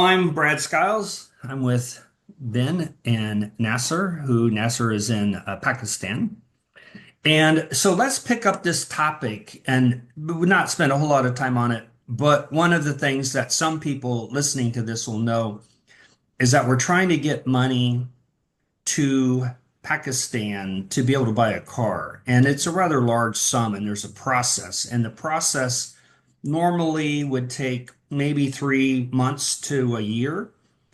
I'm Brad Skiles. I'm with Ben and Nasser, who Nasser is in Pakistan. And so let's pick up this topic and not spend a whole lot of time on it. But one of the things that some people listening to this will know is that we're trying to get money to Pakistan to be able to buy a car. And it's a rather large sum, and there's a process. And the process normally would take maybe 3 months to a year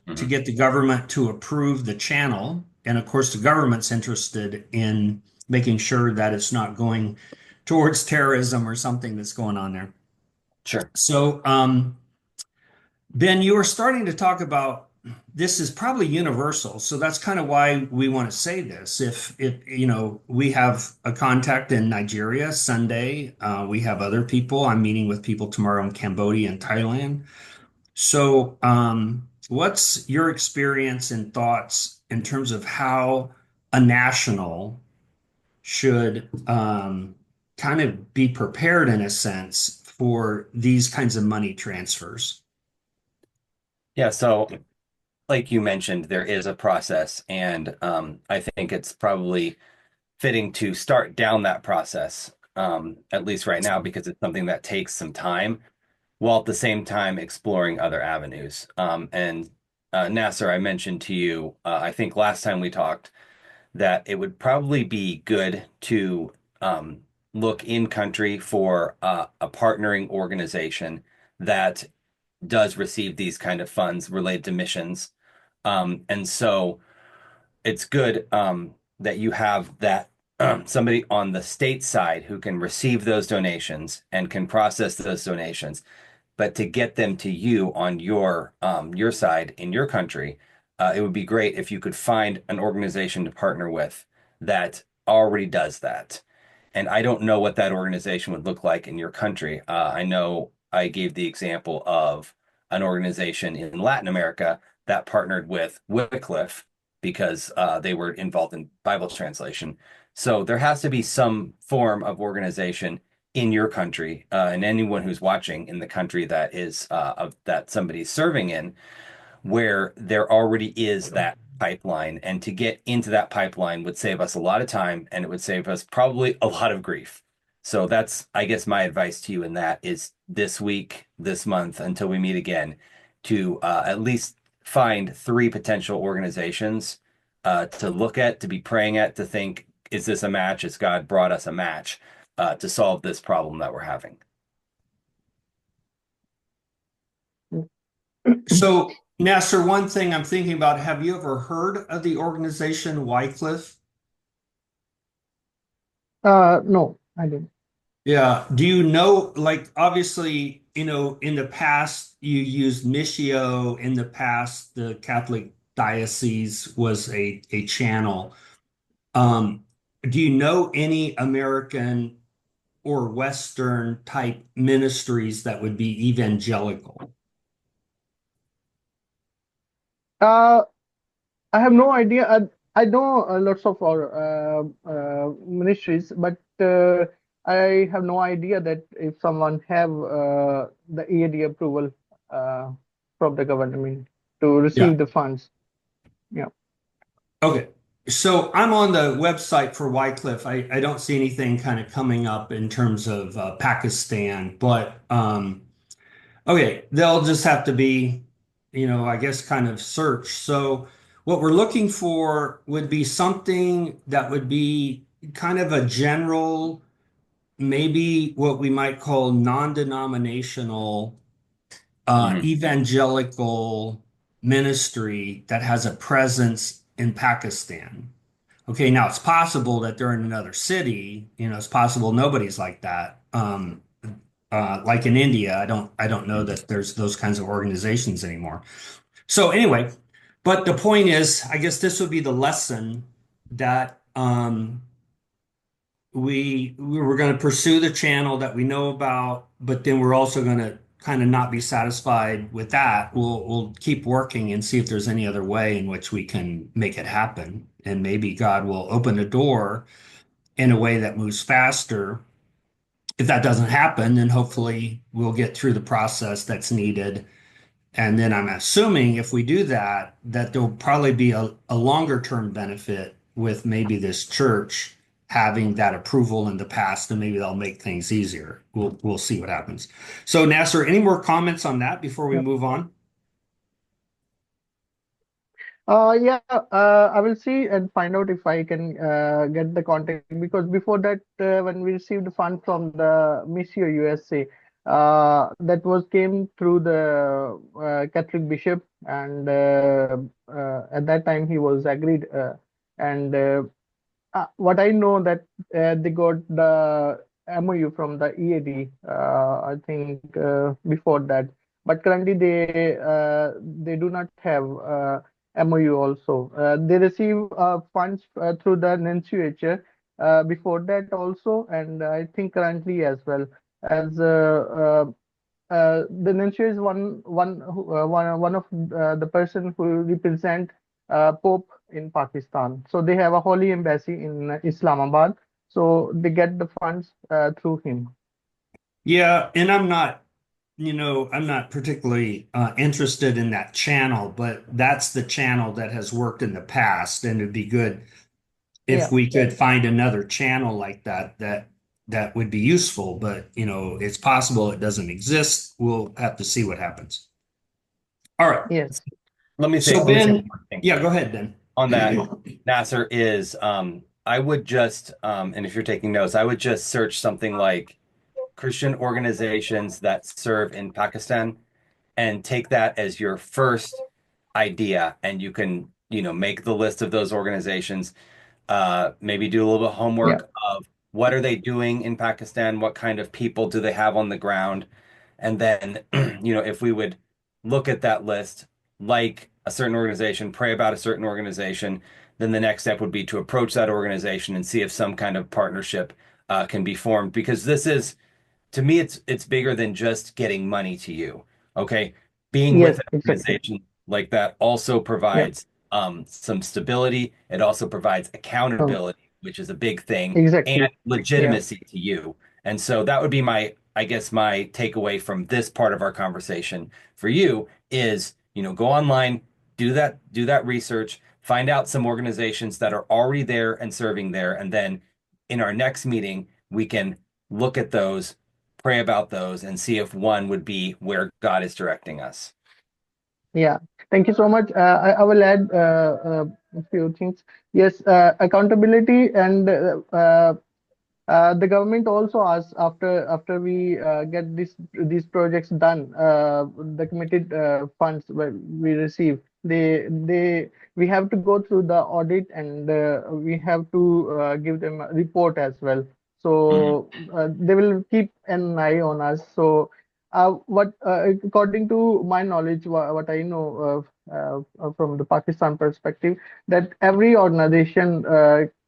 to hmm get the government to approve the channel. And of course, the government's interested in making sure that it's not going towards terrorism or something that's going on there. Sure. So, Ben, you were starting to talk about this is probably universal, so that's kind of why we want to say this. If we have a contact in Nigeria Sunday, we have other people. I'm meeting with people tomorrow in Cambodia and Thailand. So, what's your experience and thoughts in terms of how a national should kind of be prepared in a sense for these kinds of money transfers? Yeah. So, like you mentioned, there is a process, and I think it's probably fitting to start down that process, at least right now, because it's something that takes some time, while at the same time exploring other avenues. And Nasser, I mentioned to you, I think last time we talked, that it would probably be good to look in country for a partnering organization that does receive these kind of funds related to missions. And so it's good that you have that somebody on the state side who can receive those donations and can process those donations. But to get them to you on your side in your country, it would be great if you could find an organization to partner with that already does that. And I don't know what that organization would look like in your country. I know I gave the example of an organization in Latin America that partnered with Wycliffe because they were involved in Bible translation. So there has to be some form of organization in your country, and anyone who's watching in the country that is that somebody's serving in, where there already is that pipeline. And to get into that pipeline would save us a lot of time and it would save us probably a lot of grief. So that's, I guess, my advice to you in that is this week, this month, until we meet again, to at least find three potential organizations to look at, to be praying at, to think, is this a match? Has God brought us a match to solve this problem that we're having? So, Nasser, one thing I'm thinking about, have you ever heard of the organization Wycliffe? No, I didn't. Yeah. Do you know, like, obviously, in the past, you used Missio. In the past, the Catholic diocese was a channel. Um, do you know any American or Western type ministries that would be evangelical? Uh, I have no idea. I know lots of our ministries, but I have no idea that if someone have the EAD approval uh, from the government to Yeah. receive the funds. Yeah. Okay. So I'm on the website for Wycliffe. I don't see anything kind of coming up in terms of Pakistan, but okay, they'll just have to be, I guess kind of search. So what we're looking for would be something that would be kind of a general, maybe what we might call non-denominational hmm evangelical ministry that has a presence in Pakistan. Okay, now it's possible that they're in another city. It's possible nobody's like that. Like in India, I don't know that there's those kinds of organizations anymore. So anyway, but the point is, I guess this would be the lesson that we were going to pursue the channel that we know about, but then we're also going to kind of not be satisfied with that. We'll keep working and see if there's any other way in which we can make it happen, and maybe God will open a door in a way that moves faster. If that doesn't happen, then hopefully we'll get through the process that's needed And then I'm assuming if we do that, that there'll probably be a longer term benefit with maybe this church having that approval in the past, and maybe they'll make things easier. We'll see what happens. So, Nasser, any more comments on that before we Yeah. move on? Yeah, I will see and find out if I can get the contact, because before that, when we received the fund from the Missio USA, that was came through the Catholic bishop, and at that time he was agreed, and what I know that they got the MOU from the EAD, I think before that, but currently they do not have MOU also. They receive funds through the NNCHR before that also, and I think currently as well as the Nuncio is one of the person who represent Pope in Pakistan. So they have a holy embassy in Islamabad. So they get the funds through him. Yeah, and I'm not particularly interested in that channel, but that's the channel that has worked in the past, and it'd be good if Yeah. we could find another channel like that would be useful. But it's possible it doesn't exist. We'll have to see what happens. All right. Yes. So Let me say one Ben, more thing yeah, go ahead, Ben. on that, Nasser, is I would just and if you're taking notes, I would just search something like Christian organizations that serve in Pakistan and take that as your first idea, and you can, make the list of those organizations, maybe do a little bit of Yeah. homework of what are they doing in Pakistan, what kind of people do they have on the ground, and then, if we would look at that list, like a certain organization, pray about a certain organization, then the next step would be to approach that organization and see if some kind of partnership can be formed. Because this is, to me, it's bigger than just getting money to you. Okay. Being with Yes. an Exactly. organization like that also Yeah. provides some stability. It also provides Um, accountability, which is a big thing, and exactly. Yeah. legitimacy to you. And so that would be I guess, my takeaway from this part of our conversation for you is, go online, do that research, find out some organizations that are already there and serving there, and then in our next meeting, we can look at those, pray about those, and see if one would be where God is directing us. Yeah. Thank you so much. I will add a few things. Yes. Accountability and the government also asks, after we get these projects done, the committed funds we receive, we have to go through the audit, and we have to give them a report as well. Mhm. So they will keep an eye on us. So what according to my knowledge, what I know from the Pakistan perspective, that every organization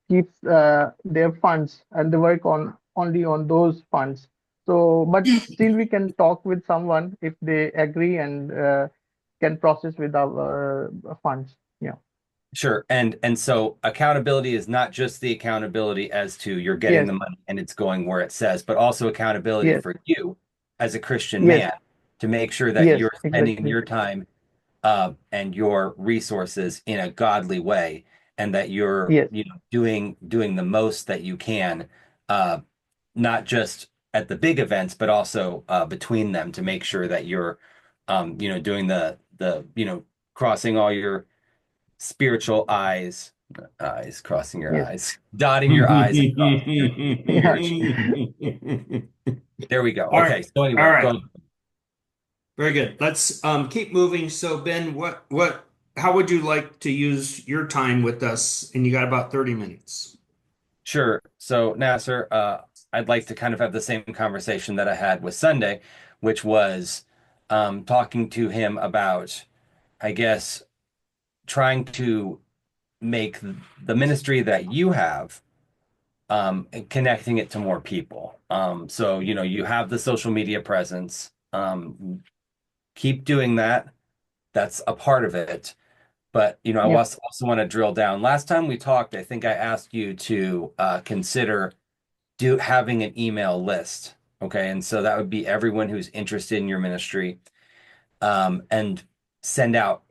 keeps their funds, and they work on only on those funds. So, but still we can talk with someone if they agree, and can process with our funds. Yeah. Sure. And so accountability is not just the accountability as to you're getting Yes. the money and it's going where it says, but also accountability Yes. for you as a Christian Yes. man to make sure that Yes. you're spending Exactly. your time and your resources in a godly way, and that you're, Yes. doing the most that you can, uh, not just at the big events, but also between them, to make sure that you're, doing the crossing all your spiritual eyes, crossing your Yes. eyes, dotting your I's and crossing your Yeah. T's. There we go. All right. Okay. So All anyway, go right. ahead. Very good. Let's keep moving. So Ben, how would you like to use your time with us? And you got about 30 minutes. Sure. So Nasser, I'd like to kind of have the same conversation that I had with Sunday, which was talking to him about, I guess, trying to make the ministry that you have, and connecting it to more people. So, you have the social media presence. Keep doing that. That's a part of it. But, I Yeah. also want to drill down. Last time we talked, I think I asked you to consider having an email list. Okay. And so that would be everyone who's interested in your ministry. and send out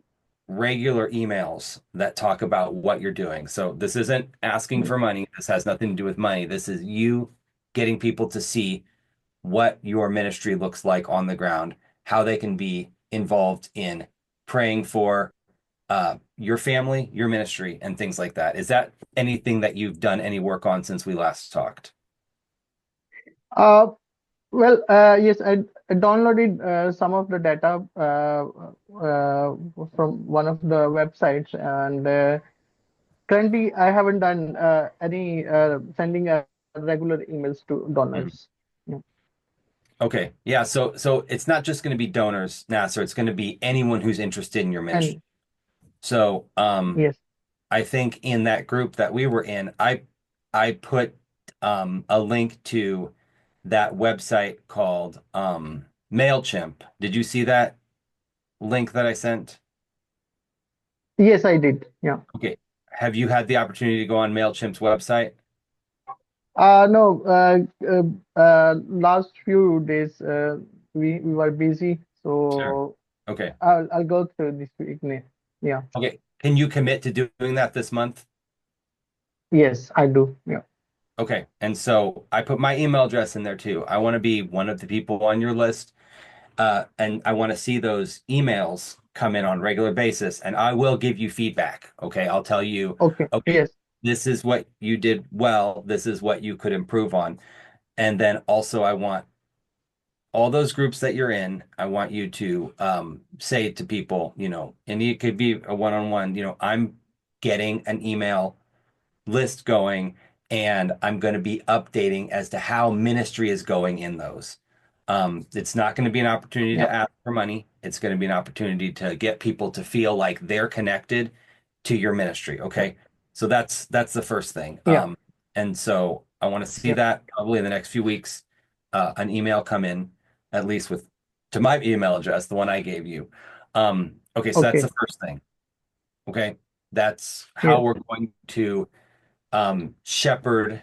regular emails that talk about what you're doing. So this isn't asking Yeah. for money. This has nothing to do with money. This is you getting people to see what your ministry looks like on the ground, how they can be involved in praying for your family, your ministry, and things like that. Is that anything that you've done any work on since we last talked? Uh, well, yes, I downloaded some of the data from one of the websites, and currently I haven't done any sending regular emails to Mhm. donors. Yeah. Okay. Yeah. So it's not just going to be donors, Nasser. It's going to be anyone who's interested in your ministry. And So yes, I think in that group that we were in, I put a link to that website called MailChimp. Did you see that link that I sent? yes, I did. Yeah. Okay. Have you had the opportunity to go on MailChimp's website? No, last few days we were busy, Sure. so Okay. I'll go through this week. Yeah. Okay. Can you commit to doing that this month? Yes, I do. Yeah. Okay. And so I put my email address in there too. I want to be one of the people on your list. And I want to see those emails come in on a regular basis, and I will give you feedback. Okay. I'll tell you, Okay. okay, Yes. this is what you did well. This is what you could improve on. And then also, I want all those groups that you're in, I want you to say to people, and it could be a one-on-one, I'm getting an email list going, and I'm going to be updating as to how ministry is going in those. It's not going to be an opportunity Yeah. to ask for money. It's going to be an opportunity to get people to feel like they're connected to your ministry. Yeah. Okay. So that's the first thing. Yeah. And so I want to see Yeah. that probably in the next few weeks, an email come in, at least with to my email address, the one I gave you. Okay, so that's the Okay. first thing. Okay. That's how Yes. we're going to shepherd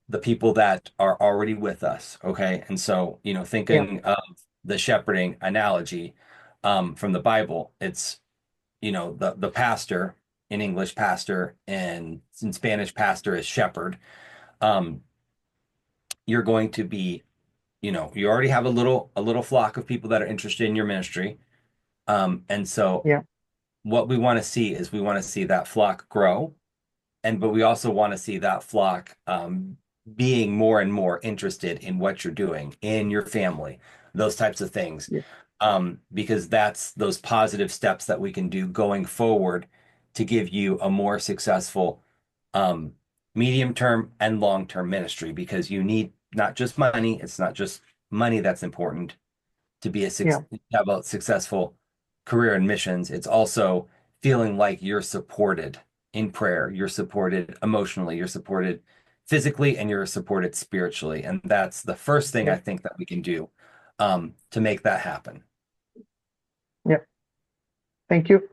the people that are already with us. Okay. And so, Yeah. thinking of the shepherding analogy from the Bible, it's, the pastor in English, pastor, and in Spanish, pastor is shepherd. Um, you're going to be, you already have a little flock of people that are interested in your ministry. And so Yeah. what we want to see is we want to see that flock grow. But we also want to see that flock being more and more interested in what you're doing in your family, those types of things, Yeah. because that's those positive steps that we can do going forward to give you a more successful um, medium term and long term ministry. Because you need not just money; it's not just money that's important to be Yeah. to have a successful career in missions. It's also feeling like you're supported in prayer, you're supported emotionally, you're supported physically, and you're supported spiritually. And that's the first thing I Yeah. think that we can do to make that happen. Yeah. Thank you.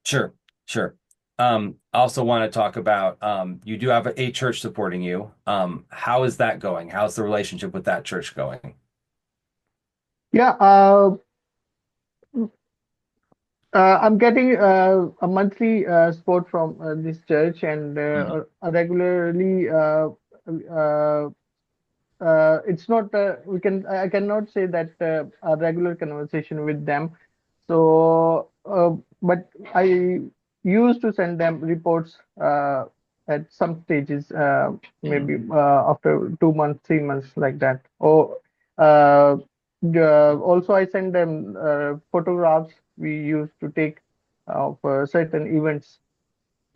Sure, sure. I also want to talk about you do have a church supporting you. How is that going? How's the relationship with that church going? Yeah. I'm getting a monthly support from this church, and Mhm. regularly. Uh, it's not I cannot say that a regular conversation with them. So, but I used to send them reports at some stages, Mhm. maybe after 2 months, 3 months, like that. Or uh, also I send them photographs we used to take of certain events.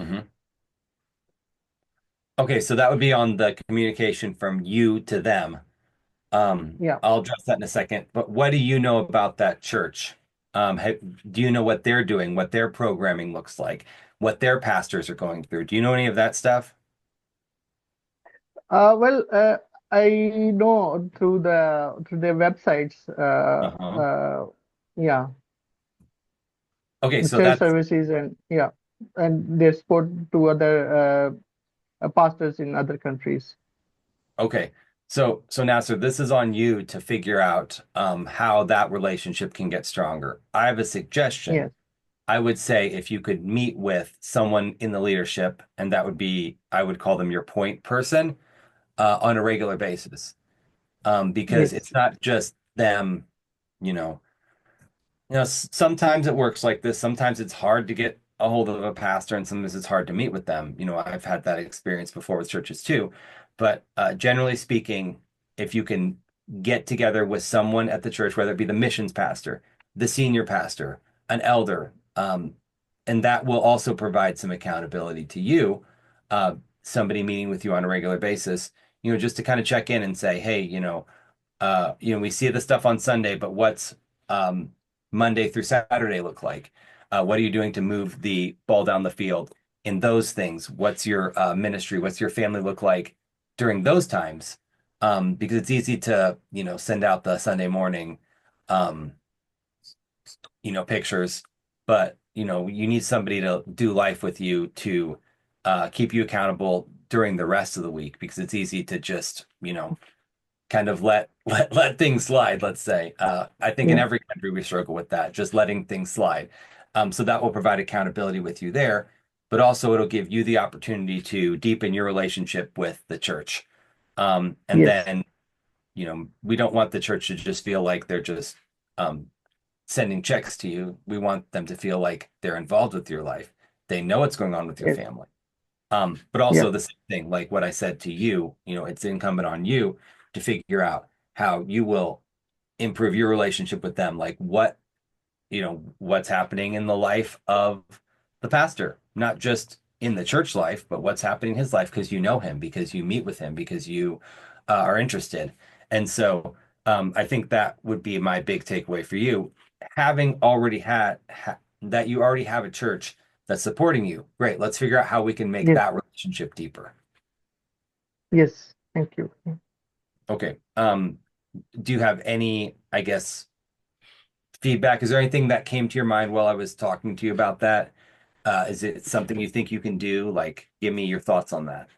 Mhm. Okay, so that would be on the communication from you to them. Yeah. I'll address that in a second, but what do you know about that church? Do you know what they're doing, what their programming looks like, what their pastors are going through? Do you know any of that stuff? Well, I know through their websites. Uh-huh. Yeah, Okay, the so church that's services, and yeah, and their support to other pastors in other countries. okay. So Nasser, this is on you to figure out how that relationship can get stronger. I have a suggestion. Yes, I would say if you could meet with someone in the leadership, and that would be, I would call them your point person, on a regular basis, because yes, it's not just them, you know, sometimes it works like this. Sometimes it's hard to get a hold of a pastor, and sometimes it's hard to meet with them. I've had that experience before with churches too. But generally speaking, if you can get together with someone at the church, whether it be the missions pastor, the senior pastor, an elder, and that will also provide some accountability to you, somebody meeting with you on a regular basis, just to kind of check in and say, hey, we see the stuff on Sunday, but what's um, Monday through Saturday look like? What are you doing to move the ball down the field in those things? What's your ministry? What's your family look like during those times? Because it's easy to, send out the Sunday morning, um, pictures, but, you need somebody to do life with you to keep you accountable during the rest of the week because it's easy to just, kind of let things slide, let's say. I think in yeah, every country we struggle with that, just letting things slide. So that will provide accountability with you there, but also it'll give you the opportunity to deepen your relationship with the church. And yes, then, we don't want the church to just feel like they're just um, sending checks to you. We want them to feel like they're involved with your life. They know what's going on with your yes, family. But yeah, also the same thing, like what I said to you, it's incumbent on you to figure out how you will improve your relationship with them. Like what's happening in the life of the pastor, not just in the church life, but what's happening in his life because you know him, because you meet with him, because you are interested. And so I think that would be my big takeaway for you. Having already that you already have a church that's supporting you. Great. Let's figure out how we can make yes, that relationship deeper. yes. Thank you. Okay. Do you have any, I guess, feedback? Is there anything that came to your mind while I was talking to you about that? Is it something you think you can do? Like, give me your thoughts on that.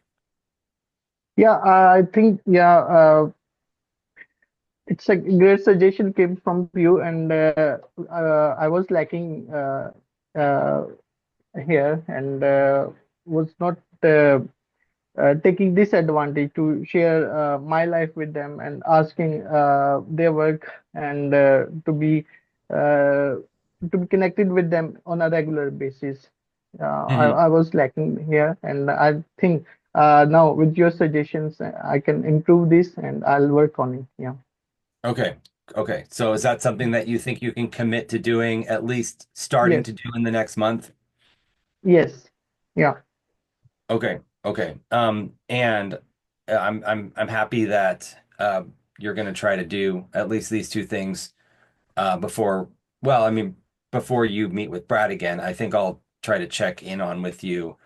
Yeah, I think yeah, it's a great suggestion came from you, and I was lacking uh, here and was not taking this advantage to share my life with them and asking their work and uh, to be connected with them on a regular basis. Mhm. I was lacking here, and I think now with your suggestions, I can improve this and I'll work on it. Yeah. Okay. Okay. So is that something that you think you can commit to doing, at least starting Yes. to do in the next month? Yes. Yeah. Okay. Okay. And I'm happy that you're going to try to do at least these two things before, well, I mean, before you meet with Brad again. I think I'll try to check in on with you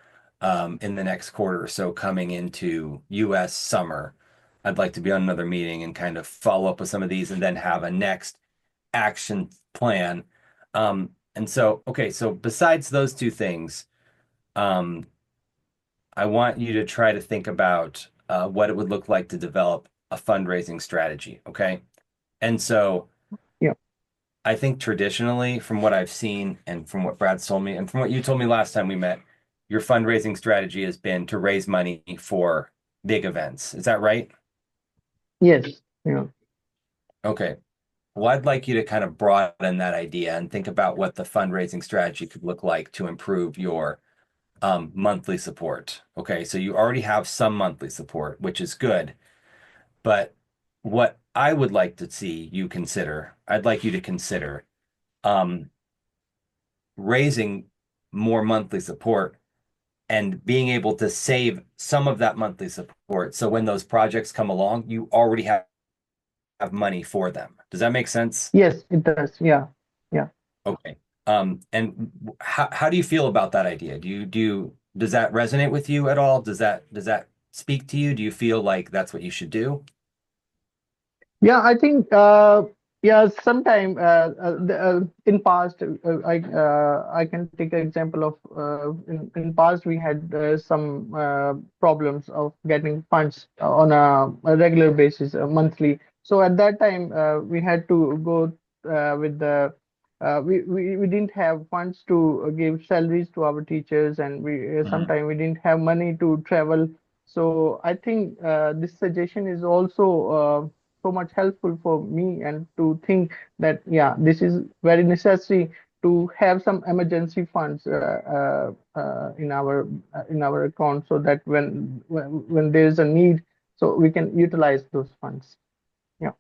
in the next quarter or so coming into US summer. I'd like to be on another meeting and kind of follow up with some of these and then have a next action plan. And so, okay, so besides those two things, um, I want you to try to think about what it would look like to develop a fundraising strategy. Okay. And so, Yeah. I think traditionally, from what I've seen and from what Brad's told me, and from what you told me last time we met, your fundraising strategy has been to raise money for big events. Is that right? Yes. Yeah. Okay. Well, I'd like you to kind of broaden that idea and think about what the fundraising strategy could look like to improve your monthly support. Okay. So you already have some monthly support, which is good. But what I would like to see you consider, I'd like you to consider um, raising more monthly support and being able to save some of that monthly support. So when those projects come along, you already have money for them. Does that make sense? Yes, it does. Yeah. Yeah. Okay. And how do you feel about that idea? Does that resonate with you at all? Does that speak to you? Do you feel like that's what you should do? Yeah, I think Yeah, sometime in past, I can take an example of in past we had some problems of getting funds on a regular basis, monthly. So at that time, we had to go with the we didn't have funds to give salaries to our teachers, and we Mhm. sometime we didn't have money to travel. So I think this suggestion is also so much helpful for me, and to think that yeah, this is very necessary to have some emergency funds in our account, so that when there is a need, so we can utilize those funds. Yeah,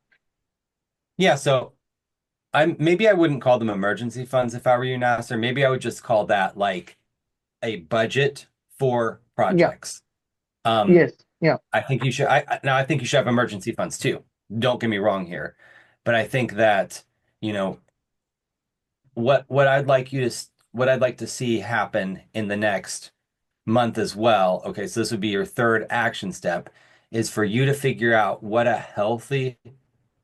Yeah, so maybe I wouldn't call them emergency funds if I were you, Nasser. Maybe I would just call that like a budget for yeah, projects. Um, yes, yeah, I think you should. Now I think you should have emergency funds too. Don't get me wrong here, but I think that you know what I'd like to see happen in the next month as well. Okay, so this would be your third action step, is for you to figure out what a healthy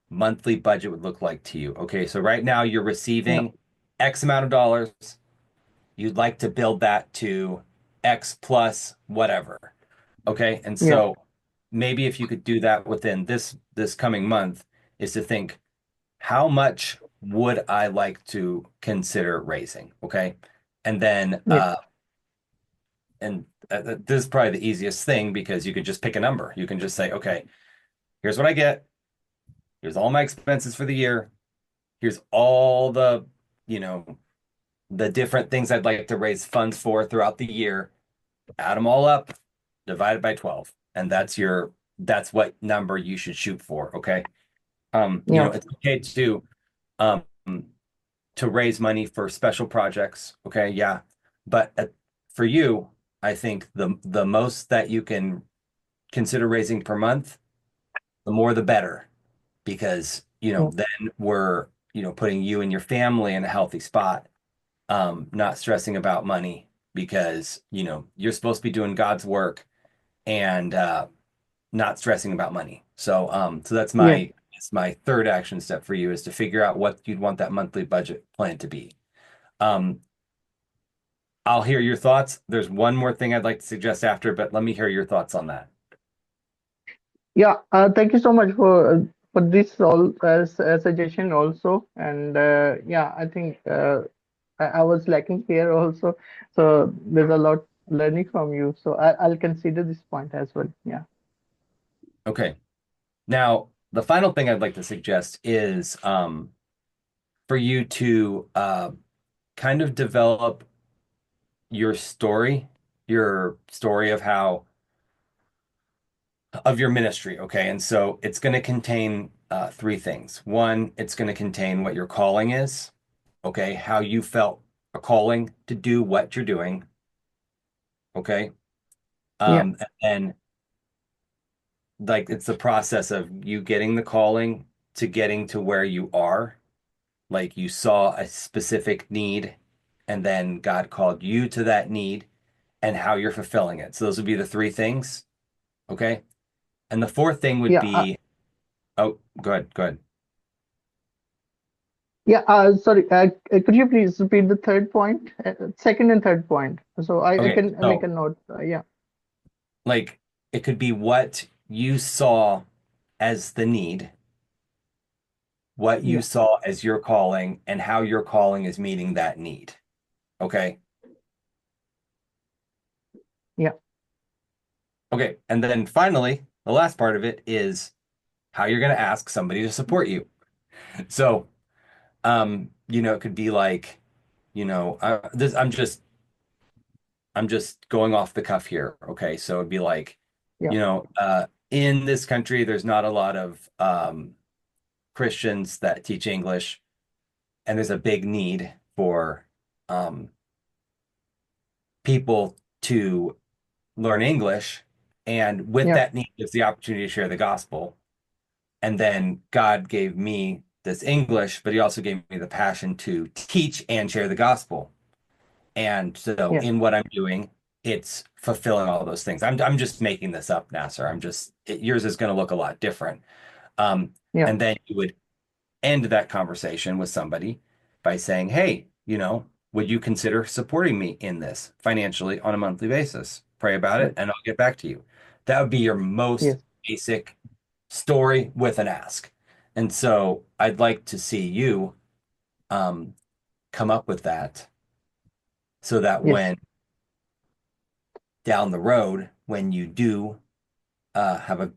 monthly budget would look like to you. Okay, so right now you're yeah, receiving X amount of dollars. You'd like to build that to X plus whatever. Okay. And yeah, so maybe if you could do that within this coming month, is to think, how much would I like to consider raising? Okay. And then yeah, this is probably the easiest thing, because you could just pick a number. You can just say, okay, here's what I get. Here's all my expenses for the year. Here's all you know, the different things I'd like to raise funds for throughout the year. Add them all up, divide it by 12. And that's what number you should shoot for. Okay. yeah, It's okay um to raise money for special projects. Okay, yeah. But for you, I think the most that you can consider raising per month, the more the better, because yeah, then we're putting you and your family in a healthy spot, not stressing about money, because you're supposed to be doing God's work, and not stressing about money. So that's yeah. my third action step for you, is to figure out what you'd want that monthly budget plan to be. Um, I'll hear your thoughts. There's one more thing I'd like to suggest after, but let me hear your thoughts on that. Yeah, thank you so much for this all suggestion also, and yeah, I think I was lacking here also, so there's a lot learning from you. So I'll consider this point as well. Yeah, Okay. Now, the final thing I'd like to suggest is for you to kind of develop your story of how of your ministry. Okay. And so it's going to contain three things. One, it's going to contain what your calling is. Okay. How you felt a calling to do what you're doing. Okay. yeah, And like, it's the process of you getting the calling to getting to where you are. Like, you saw a specific need, and then God called you to that need, and how you're fulfilling it. So those would be the three things. Okay. And the fourth thing would yeah, be, oh, go ahead, go ahead. yeah. Sorry, could you please repeat the third point, second and third point, so I Okay. can make a So, note. Yeah, like, it could be what you saw as the need, what you yeah, saw as your calling, and how your calling is meeting that need. Okay. yeah, Okay. And then finally, the last part of it is how you're going to ask somebody to support you. So, it could be like, this, I'm just going off the cuff here. Okay. So it'd be like, yeah, in this country, there's not a lot of Christians that teach English, and there's a big need for um, people to learn English. And with yeah, that need is the opportunity to share the gospel. And then God gave me this English, but He also gave me the passion to teach and share the gospel. And so yeah, in what I'm doing, it's fulfilling all those things. I'm just making this up, Nasser. Yours is going to look a lot different. yeah, And then you would end that conversation with somebody by saying, hey, would you consider supporting me in this financially on a monthly basis? Pray about it and I'll get back to you. That would be your most Yes. basic story with an ask. And so I'd like to see you um, come up with that so that Yes. when down the road, when you do have a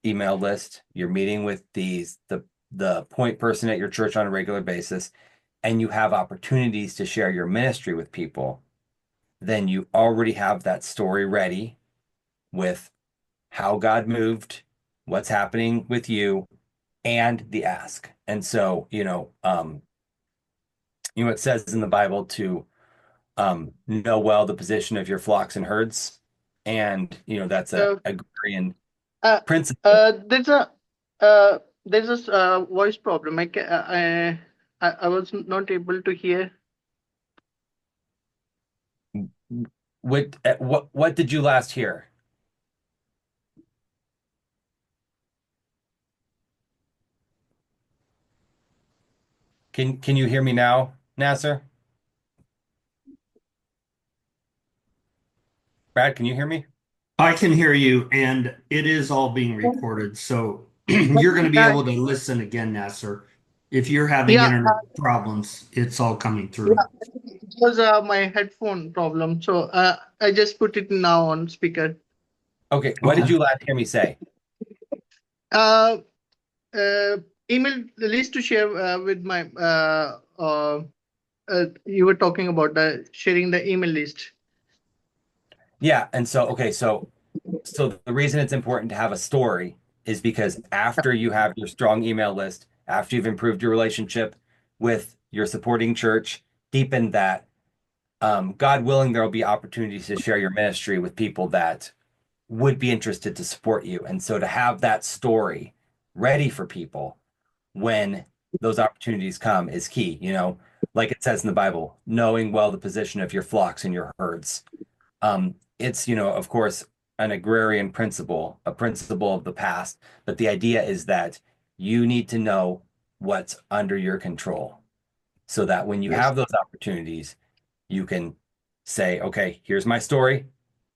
email list, you're meeting with the point person at your church on a regular basis, and you have opportunities to share your ministry with people, then you already have that story ready with how God moved, what's happening with you, and the ask. And so, it says in the Bible to know well the position of your flocks and herds, and that's a Uh, agrarian uh, principle. there's a voice problem. I was not able to hear. What did you last hear? Can you hear me now, Nasser? Brad, can you hear me? I can hear you, and it is all being recorded. So you're going to be Yeah, able to listen again, Nasser. If you're having yeah, internet problems, it's all coming yeah. through. It was my headphone problem, so I just put it now on speaker. Okay, what did Okay. you last hear me say? Uh, uh, Email the list to share with my you were talking about the sharing the email list. Yeah, and so okay, so the reason it's important to have a story is because after you have your strong email list, after you've improved your relationship with your supporting church, deepened that, God willing, there will be opportunities to share your ministry with people that would be interested to support you. And so to have that story ready for people when those opportunities come is key, like it says in the Bible, knowing well the position of your flocks and your herds. It's, of course, an agrarian principle, a principle of the past, but the idea is that you need to know what's under your control so that when you Yes. have those opportunities, you can say, okay, here's my story,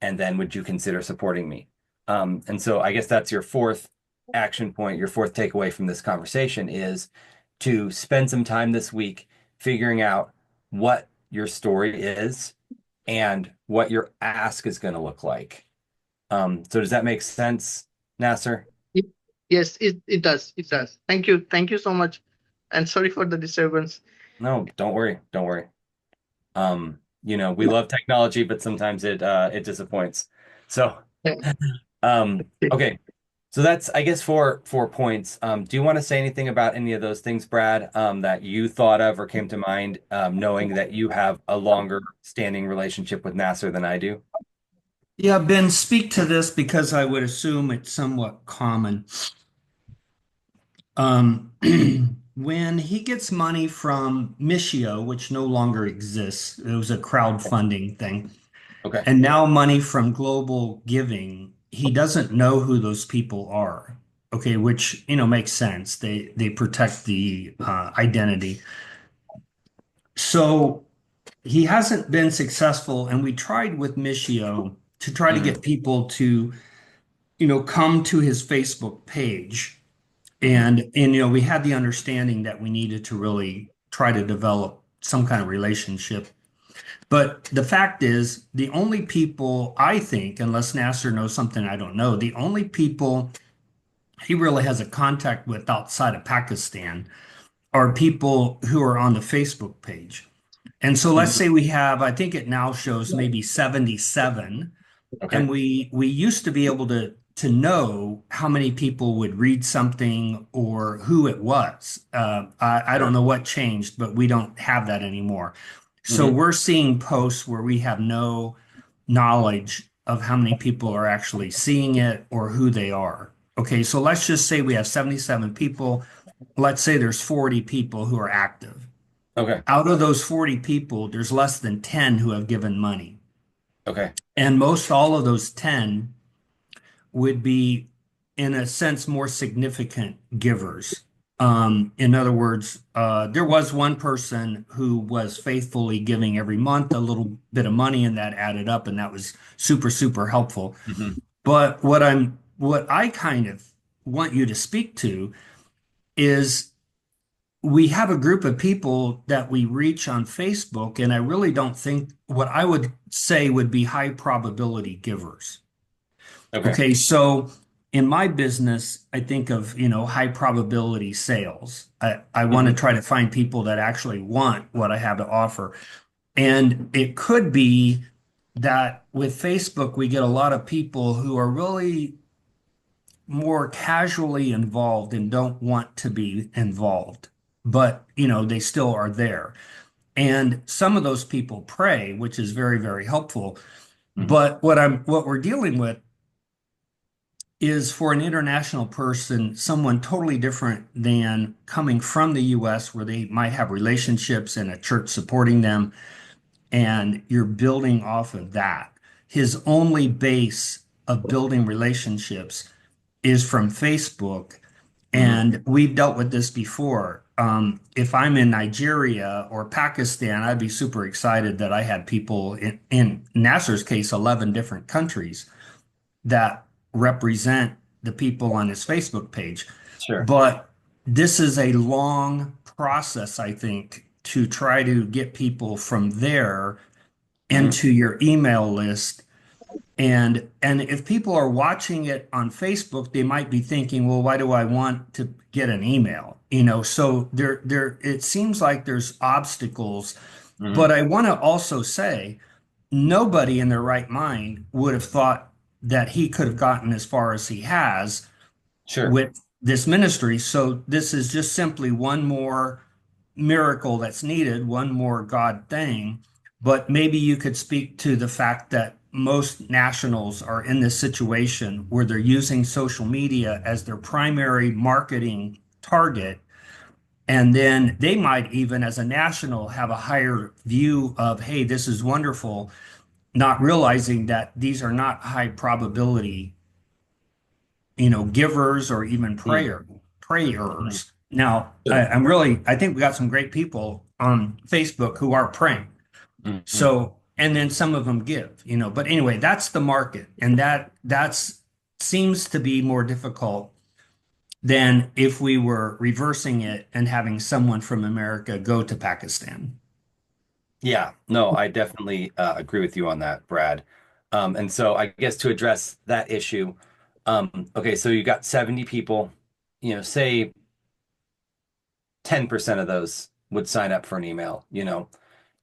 and then would you consider supporting me? And so I guess that's your fourth action point, your fourth takeaway from this conversation is to spend some time this week figuring out what your story is and what your ask is going to look like. So does that make sense, Nasser? It- Yes, it does. It does. Thank you. Thank you so much. And sorry for the disturbance. No, don't worry, don't worry. We love technology, but sometimes it disappoints. So, Yeah. okay. So that's, I guess, four points. Do you want to say anything about any of those things, Brad, that you thought of or came to mind, knowing that you have a longer standing relationship with Nasser than I do? Yeah, Ben, speak to this because I would assume it's somewhat common. Um, when he gets money from Missio, which no longer exists, it was a crowdfunding thing, Okay. and now money from Global Giving, he doesn't know who those people are. Okay, which makes sense. They protect the identity. So he hasn't been successful, and we tried with Missio to try to Hmm. get people to come to his Facebook page. Hmm. And we had the understanding that we needed to really try to develop some kind of relationship. But the fact is, the only people I think, unless Nasser knows something I don't know, the only people he really has a contact with outside of Pakistan are people who are on the Facebook page. And so let's Hmm. say we have, I think it now shows maybe 77. Okay. And we used to be able to know how many people would read something or who it was. I don't Sure. know what changed, but we don't have that anymore. So Hmm. we're seeing posts where we have no knowledge of how many people are actually seeing it or who they are. Okay, so let's just say we have 77 people. Let's say there's 40 people who are active. Okay. Out of those 40 people, there's less than 10 who have given money. Okay. And most all of those 10 would be, in a sense, more significant givers. In other words, there was one person who was faithfully giving every month a little bit of money, and that added up, and that was super, super helpful. Hmm. But what I kind of want you to speak to is we have a group of people that we reach on Facebook, and I really don't think what I would say would be high probability givers. Okay. Okay, so in my business, I think of, high probability sales. I want to Hmm. try to find people that actually want what I have to offer. And it could be that with Facebook, we get a lot of people who are really more casually involved and don't want to be involved, but they still are there. And some of those people pray, which is very, very helpful. Hmm. But what we're dealing with is for an international person, someone totally different than coming from the US, where they might have relationships and a church supporting them, and you're building off of that. His only base of building relationships is from Facebook. Hmm. And we've dealt with this before. If I'm in Nigeria or Pakistan, I'd be super excited that I had people in Nasser's case, 11 different countries that represent the people on his Facebook page. Sure. But this is a long process, I think, to try to get people from there Hmm. into your email list. And if people are watching it on Facebook, they might be thinking, well, why do I want to get an email? So there it seems like there's obstacles. Hmm. But I want to also say nobody in their right mind would have thought that he could have gotten as far as he has Sure. with this ministry. So this is just simply one more miracle that's needed, one more God thing. But maybe you could speak to the fact that most nationals are in this situation where they're using social media as their primary marketing target. And then they might even, as a national, have a higher view of, hey, this is wonderful, not realizing that these are not high probability, givers or even Hmm. Hmm. prayers. Now, Sure. I think we got some great people on Facebook who are praying. Hmm. So, and then some of them give, but anyway, that's the market. And that's seems to be more difficult than if we were reversing it and having someone from America go to Pakistan. Yeah, no, I definitely agree with you on that, Brad. And so I guess to address that issue, okay, so you got 70 people, say 10% of those would sign up for an email,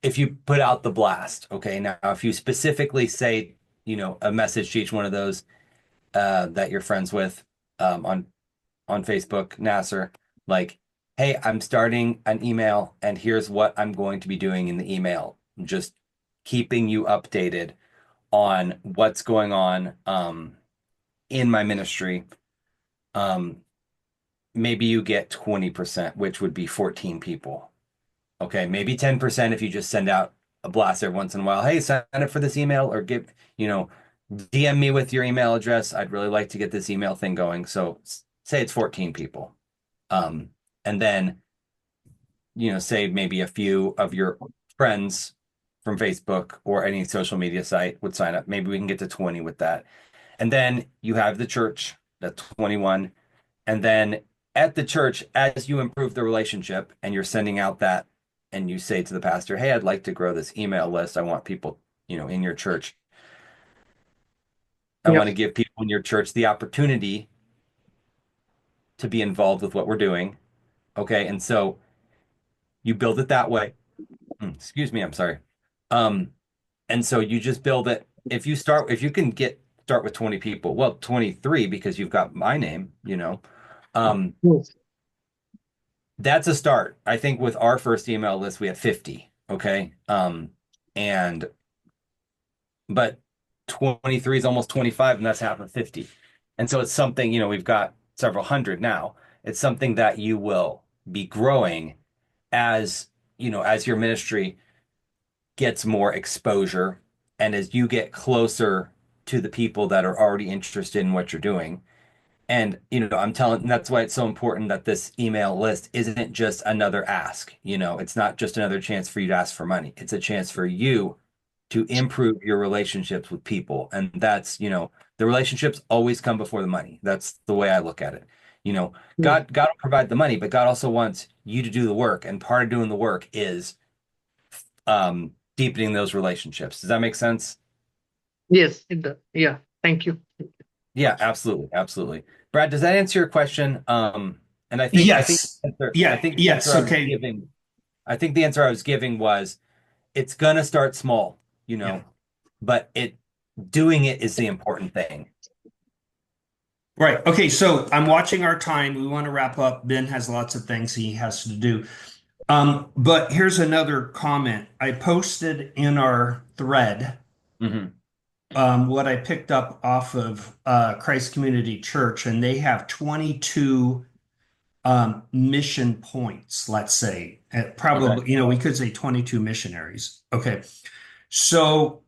if you put out the blast, okay, now if you specifically say, a message to each one of those that you're friends with on Facebook, Nasser, like, hey, I'm starting an email and here's what I'm going to be doing in the email. Just keeping you updated on what's going on in my ministry. Um, Maybe you get 20%, which would be 14 people. Okay, maybe 10% if you just send out a blast every once in a while. Hey, sign up for this email or you know, DM me with your email address. I'd really like to get this email thing going. So say it's 14 people. Um, and then, say maybe a few of your friends from Facebook or any social media site would sign up. Maybe we can get to 20 with that. And then you have the church, that's 21. And then at the church, as you improve the relationship and you're sending out that, and you say to the pastor, hey, I'd like to grow this email list. I want people, in your church. I want to Yes. give people in your church the opportunity to be involved with what we're doing. Okay. And so you build it that way. Excuse me, I'm sorry. Um, and so you just build it. If you can start with 20 people, well, 23 because you've got my name, um, Yes. that's a start. I think with our first email list, we had 50. Okay. And but 23 is almost 25, and that's half of 50. And so it's something, we've got several hundred now. It's something that you will be growing as, as your ministry gets more exposure and as you get closer to the people that are already interested in what you're doing. And, I'm telling, that's why it's so important that this email list isn't just another ask. It's not just another chance for you to ask for money. It's a chance for you to improve your relationships with people. And that's, the relationships always come before the money. That's the way I look at it. You know, Yes. God will provide the money, but God also wants you to do the work. And part of doing the work is deepening those relationships. Does that make sense? Yes, it does. Yeah. Thank you. Yeah, absolutely, absolutely. Brad, does that answer your question? And I think Yes. the answer, I Yeah. think the Yes. answer I was Okay. giving, I think the answer I was giving was it's gonna start small, Yeah. but doing it is the important thing. Right. Okay. So I'm watching our time. We want to wrap up. Ben has lots of things he has to do. But here's another comment. I posted in our thread Hmm. what I picked up off of Christ Community Church, and they have 22 mission points, let's say. Okay. Probably, we could say 22 missionaries. Okay. So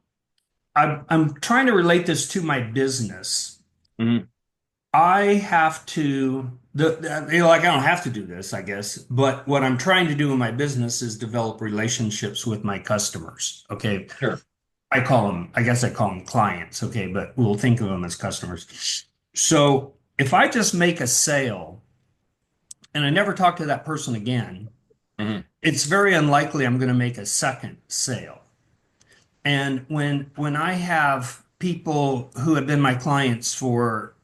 I'm trying to relate this to my business. Hmm. I have to like I don't have to do this, I guess, but what I'm trying to do in my business is develop relationships with my customers. Okay. Sure. I guess I call them clients, okay, but we'll think of them as customers. So if I just make a sale and I never talk to that person again, Hmm. it's very unlikely I'm going to make a second sale. And when I have people who have been my clients for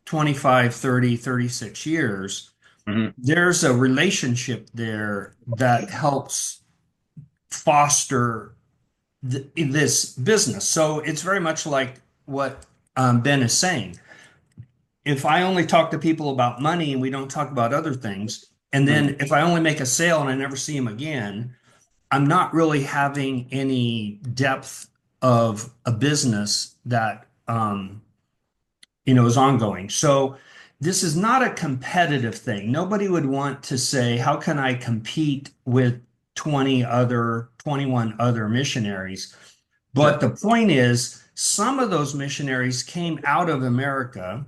25, 30, 36 years, Hmm. there's a relationship there that helps foster this business. So it's very much like what Ben is saying. If I only talk to people about money and we don't talk about other things, and Hmm. then if I only make a sale and I never see him again, I'm not really having any depth of a business that is ongoing. So this is not a competitive thing. Nobody would want to say, how can I compete with 21 other missionaries? But Sure. the point is, some of those missionaries came out of America,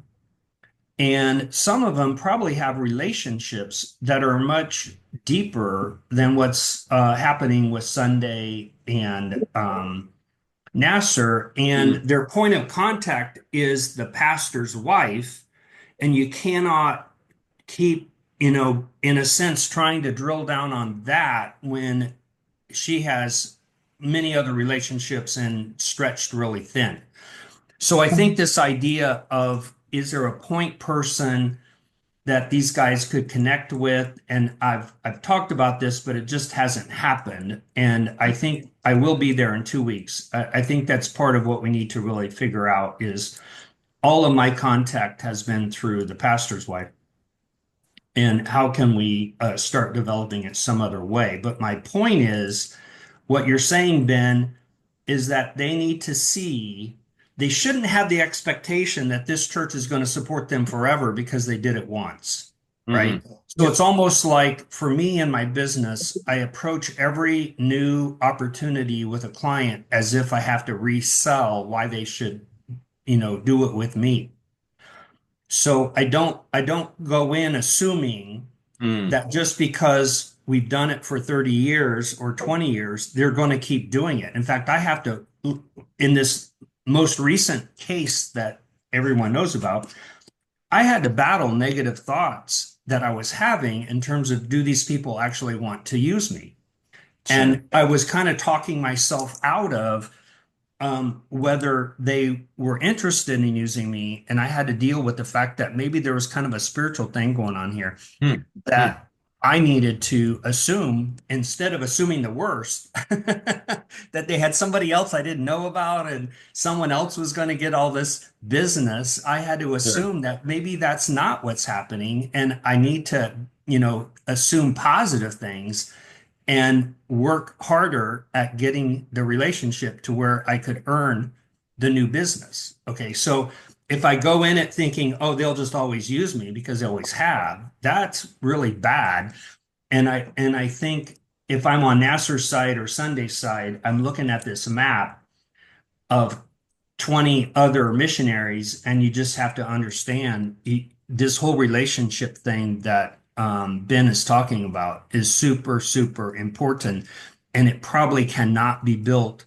and some of them probably have relationships that are much deeper than what's happening with Sunday and Nasser. And Hmm. their point of contact is the pastor's wife, and you cannot keep, in a sense, trying to drill down on that when she has many other relationships and stretched really thin. So I think this idea of is there a point person that these guys could connect with? And I've talked about this, but it just hasn't happened. And I think I will be there in 2 weeks. I think that's part of what we need to really figure out is all of my contact has been through the pastor's wife. And how can we start developing it some other way? But my point is, what you're saying, Ben, is that they need to see, they shouldn't have the expectation that this church is going to support them forever because they did it once, Hmm. right? So Yep. it's almost like for me in my business, I approach every new opportunity with a client as if I have to resell why they should, do it with me. So I don't go in assuming Hmm. that just because we've done it for 30 years or 20 years, they're going to keep doing it. In fact, I have to, in this most recent case that everyone knows about, I had to battle negative thoughts that I was having in terms of do these people actually want to use me? Sure. And I was kind of talking myself out of whether they were interested in using me. And I had to deal with the fact that maybe there was kind of a spiritual thing going on here Hmm. Hmm. that I needed to assume instead of assuming the worst, that they had somebody else I didn't know about and someone else was going to get all this business. I had to Sure. assume that maybe that's not what's happening. And I need to, assume positive things and work harder at getting the relationship to where I could earn the new business. Okay, so if I go in it thinking, oh, they'll just always use me because they always have, that's really bad. And I think if I'm on Nasser's side or Sunday's side, I'm looking at this map of 20 other missionaries, and you just have to understand this whole relationship thing that Ben is talking about is super, super important. And it probably cannot be built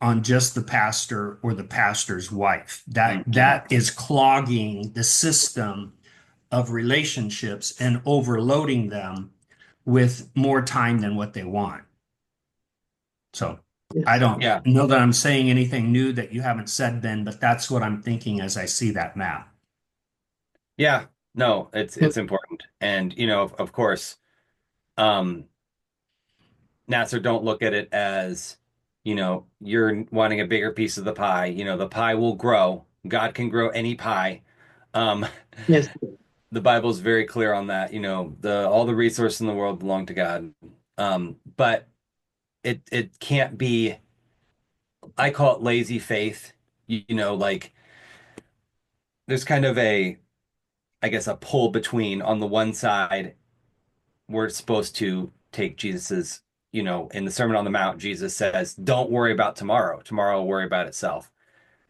on just the pastor or the pastor's wife. Mhm. That is clogging the system of relationships and overloading them with more time than what they want. So I Yes. don't Yeah. know that I'm saying anything new that you haven't said, Ben, but that's what I'm thinking as I see that map. Yeah. No, it's important. And of course, um, Nasser, don't look at it as, you're wanting a bigger piece of the pie. The pie will grow. God can grow any pie. Um, Yes. the Bible's very clear on that. The all the resources in the world belong to God. But it can't be, I call it lazy faith. Like there's kind of I guess, a pull between on the one side, we're supposed to take Jesus's, in the Sermon on the Mount, Jesus says, don't worry about tomorrow. Tomorrow will worry about itself.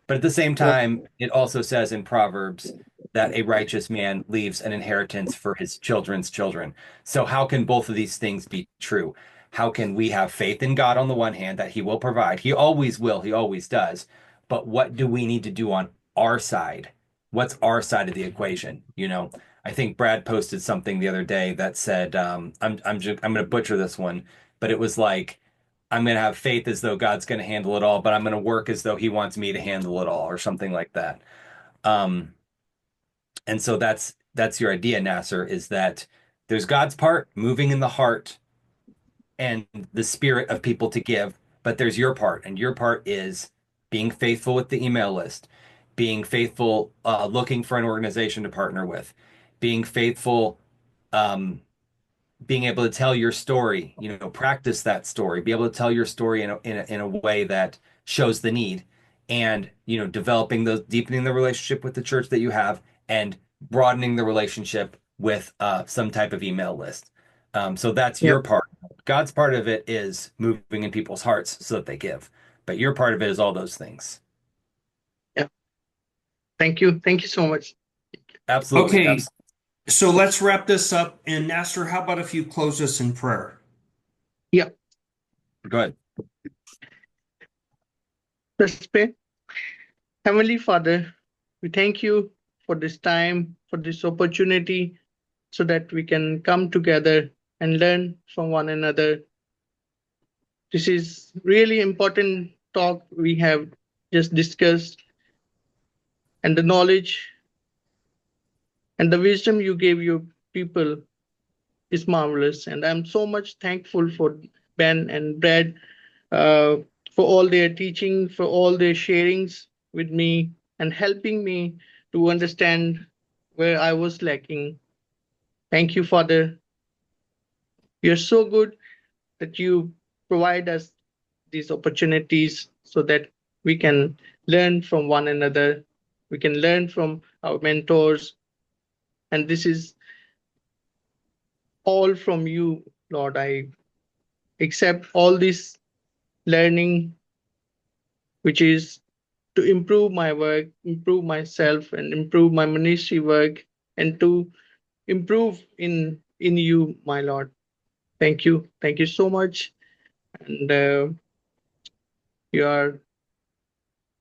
But at the same Yep. time, it also says in Proverbs that a righteous man leaves an inheritance for his children's children. So, how can both of these things be true? How can we have faith in God on the one hand that he will provide? He always will, he always does. But what do we need to do on our side? What's our side of the equation? I think Brad posted something the other day that said, I'm going to butcher this one, but it was like, I'm going to have faith as though God's going to handle it all, but I'm going to work as though he wants me to handle it all or something like that. Um, and so that's your idea, Nasser, is that there's God's part moving in the heart and the spirit of people to give, but there's your part, and your part is being faithful with the email list, being faithful, looking for an organization to partner with, being faithful, um, being able to tell your story, practice that story, be able to tell your story in a way that shows the need, and developing those, deepening the relationship with the church that you have, and broadening the relationship with some type of email list. So that's Yep. your part. God's part of it is moving in people's hearts so that they give, but your part of it is all those things. Yep. Thank you. Thank you so much. Absolutely, Okay, absolutely. so let's wrap this up. And Nasser, how about if you close us in prayer? Yeah. Go ahead. Let's pray. Heavenly Father, we thank you for this time, for this opportunity, so that we can come together and learn from one another. This is really important talk we have just discussed, and the knowledge and the wisdom you gave your people is marvelous. And I'm so much thankful for Ben and Brad uh, for all their teaching, for all their sharings with me, and helping me to understand where I was lacking. Thank you, Father. You're so good that you provide us these opportunities so that we can learn from one another. We can learn from our mentors. And this is all from you, Lord. I accept all this learning, which is to improve my work, improve myself, and improve my ministry work, and to improve in you, my Lord. Thank you so much, and you are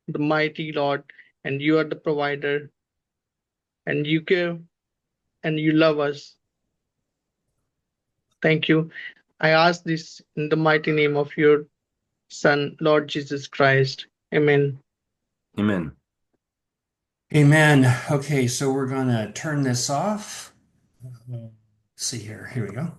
the mighty Lord, and you are the provider, and you care and you love us. Thank you. I ask this in the mighty name of your Son, Lord Jesus Christ. Amen. Amen. Amen. Okay, so we're going to turn this off. Let's see here. Here we go.